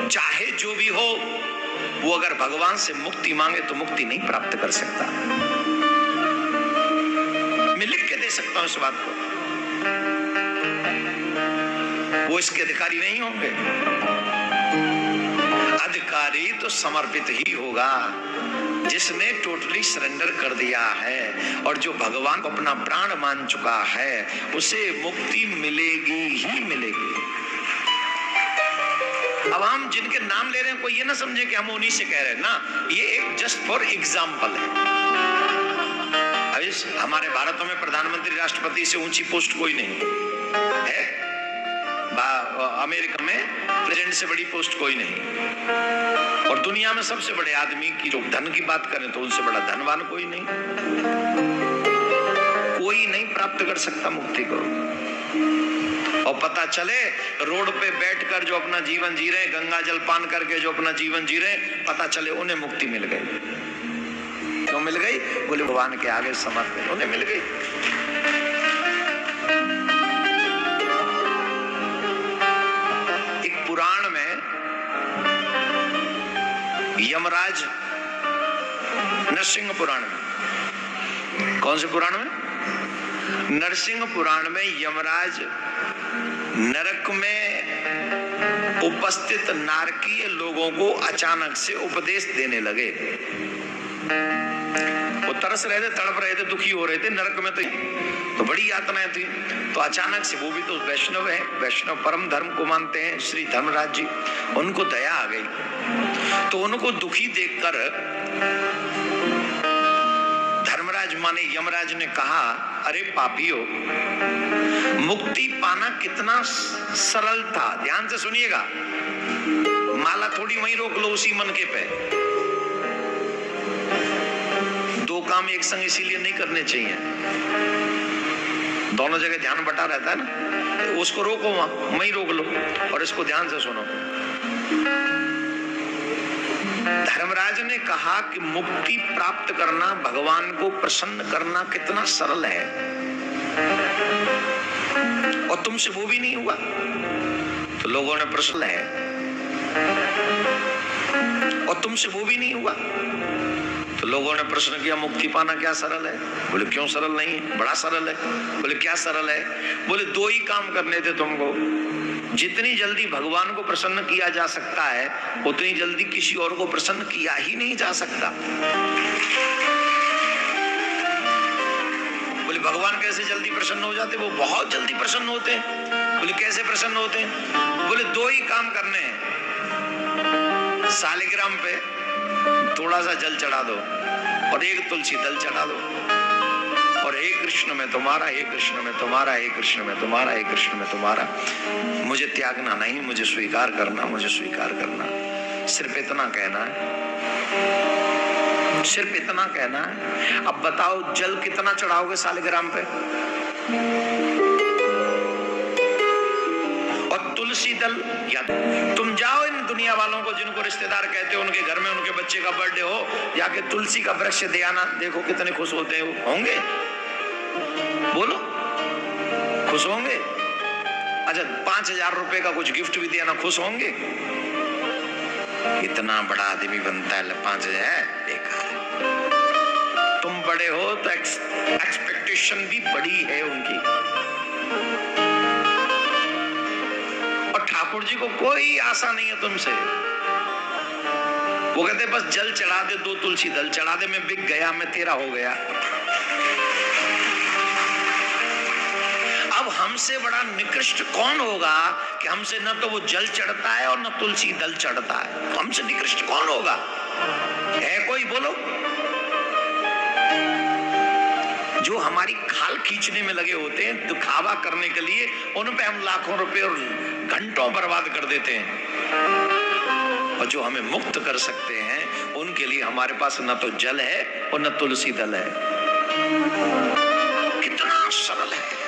चाहे जो भी हो, वो अगर भगवान से मुक्ति मांगे तो मुक्ति नहीं प्राप्त कर सकता। मैं लिख के दे सकता हूं इस बात को, वो इसके अधिकारी नहीं होंगे। अधिकारी तो समर्पित ही होगा जिसने टोटली सरेंडर कर दिया है और जो भगवान को अपना प्राण मान चुका है, उसे मुक्ति मिलेगी ही मिलेगी। अब हम जिनके नाम ले रहे हैं, कोई ये ना समझे कि हम उन्हीं से कह रहे हैं ना, ये एक जस्ट फॉर एग्जाम्पल है। अभी हमारे भारत में प्रधानमंत्री राष्ट्रपति से ऊंची पोस्ट कोई नहीं है, अमेरिका में प्रेसिडेंट से बड़ी पोस्ट कोई नहीं, और दुनिया में सबसे बड़े आदमी की जो धन की बात करें तो उनसे बड़ा धनवान कोई नहीं। कोई नहीं प्राप्त कर सकता मुक्ति को। और पता चले रोड पे बैठकर जो अपना जीवन जी रहे, गंगा जल पान करके जो अपना जीवन जी रहे, पता चले उन्हें मुक्ति मिल गई। क्यों मिल गई? बोले भगवान के आगे समर्पित, उन्हें मिल गई। एक पुराण में यमराज, नरसिंह पुराण में, कौन से पुराण में? नरसिंह पुराण में यमराज नरक में उपस्थित नारकीय लोगों को अचानक से उपदेश देने लगे। वो तरस रहे थे, तड़प रहे थे, दुखी हो रहे थे, नरक में तो बड़ी यातनाएं थी। तो अचानक से, वो भी तो वैष्णव है, वैष्णव परम धर्म को मानते हैं श्री धर्मराज जी, उनको दया आ गई। तो उनको दुखी देखकर धर्मराज माने यमराज ने कहा, अरे पापियों, मुक्ति पाना कितना सरल था। ध्यान से सुनिएगा, माला थोड़ी वहीं रोक लो उसी मनके पे। दो काम एक संग इसीलिए नहीं करने चाहिए, दोनों जगह ध्यान बटा रहता है ना, उसको रोको वहीं रोक लो और इसको ध्यान से सुनो। धर्मराज ने कहा कि मुक्ति प्राप्त करना, भगवान को प्रसन्न करना कितना सरल है, और तुमसे वो भी नहीं हुआ। तो लोगों ने प्रश्न है, और तुमसे वो भी नहीं हुआ। तो लोगों ने प्रश्न किया, मुक्ति पाना क्या सरल है? बोले क्यों सरल नहीं है, बड़ा सरल है। बोले क्या सरल है? बोले दो ही काम करने थे तुमको। जितनी जल्दी भगवान को प्रसन्न किया जा सकता है, उतनी जल्दी किसी और को प्रसन्न किया ही नहीं जा सकता। बोले भगवान कैसे जल्दी प्रसन्न हो जाते? वो बहुत जल्दी प्रसन्न होते हैं। बोले कैसे प्रसन्न होते हैं? बोले दो ही काम करने हैं, सालिग्राम पे थोड़ा सा जल चढ़ा दो और एक तुलसी दल चढ़ा दो, और हे कृष्ण में तुम्हारा, हे कृष्ण में तुम्हारा, हे कृष्ण में तुम्हारा, हे कृष्ण में तुम्हारा। मुझे त्यागना नहीं, मुझे स्वीकार करना, मुझे स्वीकार करना। सिर्फ इतना कहना है, सिर्फ इतना कहना है। अब बताओ जल कितना चढ़ाओगे सालिग्राम पे? और तुलसी दल, या तुम जाओ इन दुनिया वालों को जिनको रिश्तेदार कहते हो, उनके घर में उनके बच्चे का बर्थडे हो, जाके तुलसी का वृक्ष दे आना, देखो कितने खुश होते होंगे। बोलो खुश होंगे? अच्छा 5,000 रुपए का कुछ गिफ्ट भी देना, खुश होंगे? इतना बड़ा आदमी बनता है, 5,000 बेकार है। तुम बड़े हो तो एक्सपेक्टेशन भी बड़ी है उनकी। और ठाकुर जी को कोई आशा नहीं है तुमसे। वो कहते बस जल चढ़ा दे, 2 तुलसी दल चढ़ा दे, मैं बिक गया, मैं तेरा हो गया। अब हमसे बड़ा निकृष्ट कौन होगा कि हमसे न तो वो जल चढ़ता है और न तुलसी दल चढ़ता है? हमसे निकृष्ट कौन होगा? है कोई? बोलो। जो हमारी खाल खींचने में लगे होते हैं, दिखावा करने के लिए, उन पे हम लाखों रुपए और घंटों बर्बाद कर देते हैं। और जो हमें मुक्त कर सकते हैं, उनके लिए हमारे पास न तो जल है और न तुलसी दल है। कितना सरल है।